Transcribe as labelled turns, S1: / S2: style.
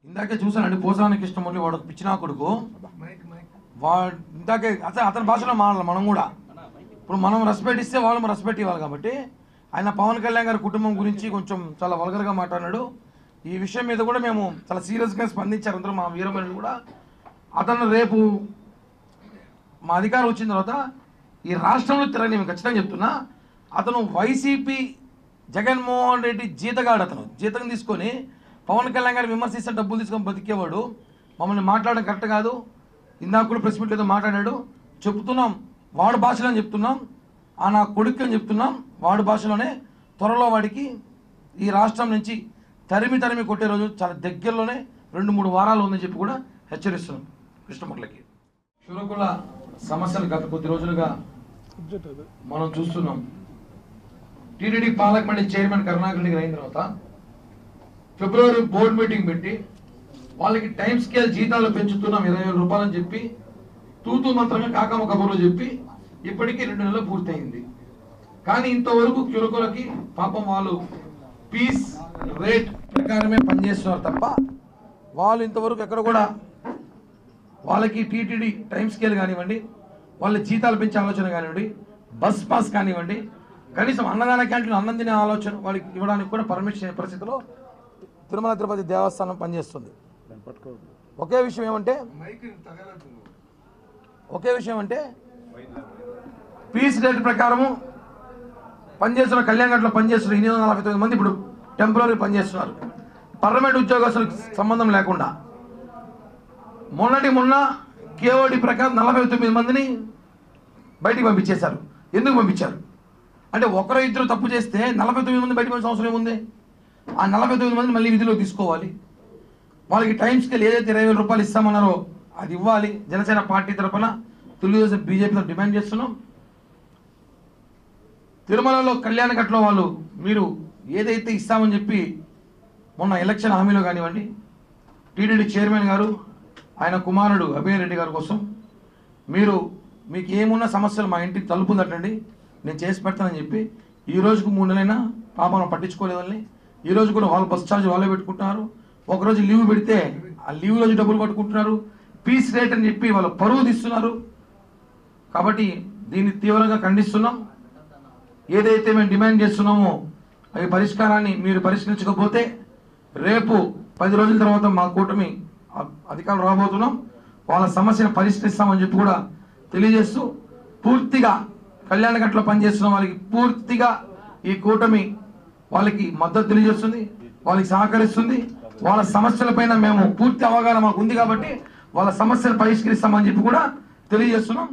S1: ఇందాకే చూసానండి పోసానికి ఇష్టం వాడు పిచ్చినా కొడుకు వాడు ఇందాకే అతని భాషలో మాట్లాడాలి మనం కూడా. ఇప్పుడు మనం రెస్పెక్ట్ ఇస్తే వాళ్ళు రెస్పెక్ట్ ఇవ్వాలి. కాబట్టి ఆయన పవన్ కళ్యాణ్ గారి కుటుంబం గురించి కొంచెం చాలా వల్గర్గా మాట్లాడాడు. ఈ విషయం మీద కూడా మేము చాలా సీరియస్గా స్పందించారు అందరూ మా వీరమణులు కూడా. అతను రేపు మా అధికారం వచ్చిన తర్వాత ఈ రాష్ట్రంలో తిరగని మేము ఖచ్చితంగా చెప్తున్నా. అతను వైసీపీ జగన్మోహన్ రెడ్డి జీతగాడు. అతను జీతం తీసుకొని పవన్ కళ్యాణ్ గారిని విమర్శిస్తే డబ్బులు తీసుకొని బతికేవాడు. మమ్మల్ని మాట్లాడడం కరెక్ట్ కాదు. ఇందాక కూడా ప్రెస్ మీట్ ఏదో మాట్లాడాడు. చెప్తున్నాం వాడు భాషలో చెప్తున్నాం, నా కొడుకు అని చెప్తున్నాం వాడి భాషలోనే. త్వరలో వాడికి ఈ రాష్ట్రం నుంచి తరిమి కొట్టే రోజు చాలా దగ్గరలోనే 2-3 వారాలు ఉందని చెప్పి కూడా హెచ్చరిస్తున్నాం. కృష్ణమురళికి క్షురకుల సమస్యలు గత కొద్ది రోజులుగా మనం చూస్తున్నాం. టీటీడీ పాలక మండలి చైర్మన్ కరుణాకర్ రెడ్డి అయిన తర్వాత ఫిబ్రవరి బోర్డు మీటింగ్ పెట్టి వాళ్ళకి టైం స్కేల్ జీతాలు పెంచుతున్నాం 20,000 రూపాయలని చెప్పి తూతూ మాత్రమే కాకమ్మ కబుర్లు చెప్పి ఇప్పటికీ 2 నెలలు పూర్తయింది. కానీ ఇంతవరకు క్షురకులకి పాపం వాళ్ళు పీస్ రేట్ ప్రకారమే పనిచేస్తున్నారు తప్ప వాళ్ళు ఇంతవరకు ఎక్కడ కూడా వాళ్ళకి టీటీడీ టైం స్కేల్ కానివ్వండి, వాళ్ళ జీతాలు పెంచే ఆలోచన కానివ్వండి, బస్ పాస్ కానివ్వండి, కనీసం అన్నదాన క్యాంటీన్లో అన్నం తినే ఆలోచన వాళ్ళకి ఇవ్వడానికి కూడా పర్మిషన్ పరిస్థితిలో తిరుమల తిరుపతి దేవస్థానం పనిచేస్తుంది. ఒకే విషయం ఏమంటే పీస్ రేట్ ప్రకారము పనిచేస్తున్న కళ్యాణఘట్లో పనిచేస్తున్న 849 మంది ఇప్పుడు టెంపరీ పనిచేస్తున్నారు. పార్లమెంట్ ఉద్యోగస్తులకు సంబంధం లేకుండా మొన్న కేఓడి ప్రకారం 49 మందిని బయటికి పంపించేశారు. ఎందుకు పంపించారు అంటే 1-2 తప్పు చేస్తే 49 మంది బయటకు పంపించిన అవసరం ఏముంది? ఆ 49 మందిని మళ్ళీ విధిలో తీసుకోవాలి. వాళ్ళకి టైం స్కేల్ ఏదైతే 20,000 రూపాయలు ఇస్తామన్నారో అది ఇవ్వాలి. జనసేన పార్టీ తరఫున తెలుగుదేశం బీజేపీతో డిమాండ్ చేస్తున్నాం. తిరుమలలో కళ్యాణఘట్లో వాళ్ళు మీరు ఏదైతే ఇస్తామని చెప్పి మొన్న ఎలక్షన్ హామీలో కానివ్వండి, టీటీడీ చైర్మన్ గారు ఆయన కుమారుడు అభయ్ రెడ్డి గారి కోసం మీకు ఏమున్న సమస్యలు మా ఇంటికి తలుపు తట్టండి నేను చేసి పెడతానని చెప్పి ఈ రోజుకు 3 నెలలైనా పాపను పట్టించుకోలేదని, ఈ రోజు కూడా వాళ్ళు బస్ ఛార్జ్ వాళ్ళే పెట్టుకుంటున్నారు. ఒకరోజు లీవ్ పెడితే ఆ లీవ్ రోజు డబ్బులు పట్టుకుంటున్నారు. పీస్ రేట్ అని చెప్పి వాళ్ళు పరువు తీస్తున్నారు. కాబట్టి దీన్ని తీవ్రంగా ఖండిస్తున్నాం. ఏదైతే మేము డిమాండ్ చేస్తున్నామో అవి పరిష్కారాన్ని మీరు పరిష్కరించకపోతే రేపు 10 రోజుల తర్వాత మా కూటమి అధికారులు రాబోతున్నాం. వాళ్ళ సమస్యను పరిష్కరిస్తామని చెప్పి కూడా తెలియజేస్తూ పూర్తిగా కళ్యాణఘట్లో పనిచేస్తున్న వాళ్ళకి పూర్తిగా ఈ కూటమి వాళ్ళకి మద్దతు తెలియజేస్తుంది, వాళ్ళకి సహకరిస్తుంది. వాళ్ళ సమస్యలపైన మేము పూర్తి అవగాహన మాకు ఉంది కాబట్టి వాళ్ళ సమస్యలు పరిష్కరిస్తామని చెప్పి కూడా తెలియజేస్తున్నాం.